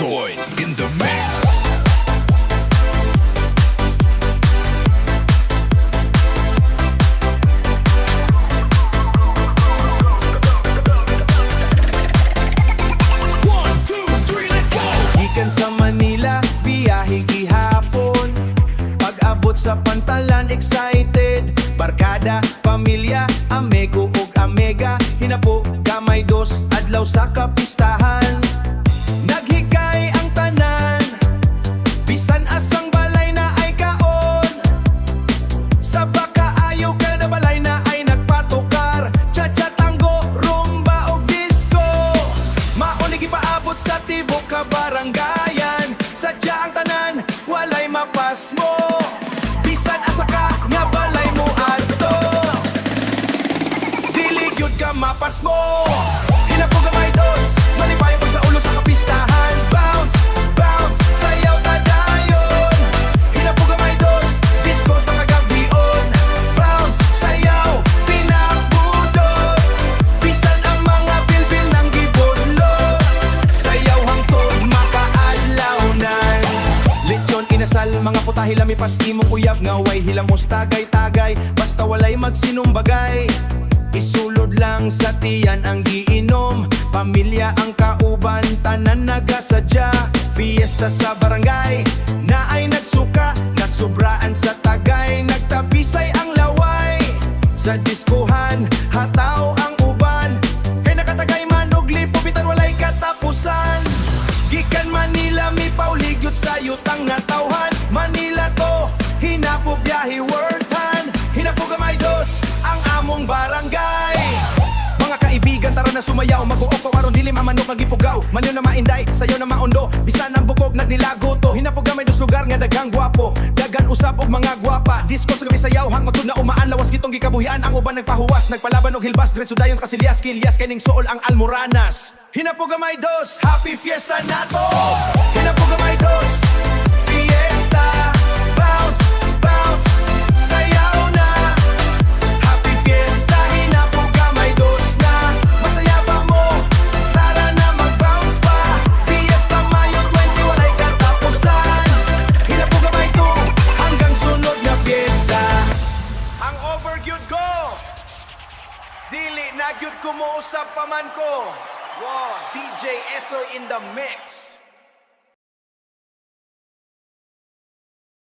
Esoy in the mix. Gikan sa Manila, biyahe gihapon. Pag-abot sa Pantalan, excited. Barkada, pamilya, amigo ug amiga. Hinapo, kamay dos, adlaw sa kapistahan. Naghigay ang tanan, bisan asang balay na ay kaon. Sa Bakaayo, kada balay na ay nagpatukar. Cha-cha, tango, rumba ug disco. Maunigi paabot sa tibok ka barangayan. Sadya ang tanan, walay mapas mo. Bisan asa ka nga balay mo adto, dili gyud ka mapas mo. Hinapog gamay dos, malipayo pag sa ulo sa kapistahan. Bounce, bounce, sayaw tadayon. Hinapog gamay dos, disco sa kagabion. Bounce, sayaw, pinabudos. Bisan ang mga bilbil ng gibudlot. Sayaw hangtod makaadlawnan. Lechon, inasal, mga putahe lamipas imong uyab. Ngaway hilamos tagay-tagay, basta walay magsinumbagay. Isulod lang sa tiyan ang giinom. Pamilya ang kauban, tanan nagasadya. Fiesta sa barangay, na ay nagsuka. Nasubraan sa tagay, nagtabisay ang laway. Sa diskuhan, hataw ang uban. Kay nakatagay man og lipo, bitan walay katapusan. Gikan Manila, mi pauligyot sa yutang natawhan. Manila to, hinapo biyahe worthan. Hinapo gamay dos, ang among barangay. Mga kaibigan, tara na sumayaw. Mag-uok pa aron dilim, amanok nagipugaw. Manyo na mainday, sayo na maundo. Bisan ang bukog, nagnilago to. Hinapo gamay dos lugar nga daghang gwapo. Dagan usap og mga gwapa. Disco sa gabi sayaw, hangotod na umaan. Lawas gitong gikabuhian, ang uban nagpahuwas. Nagpalaban og hilbas, diretso dayon kasilyas. Kilyas kaining suol ang almoranas. Hinapo gamay dos, happy fiesta nato. Hinapo gamay dos, fiesta. Bounce, bounce, sayaw na. Happy fiesta, hinapo gamay dos na. Masaya pa mo, tara na mag-bounce pa. Fiesta Mayo 20, walay katapusan. Hinapo gamay to, hanggang sunod na fiesta. Ang overgyud ko, dili na gyud ko mo usap paman ko. Wow, DJ Esoy in the mix.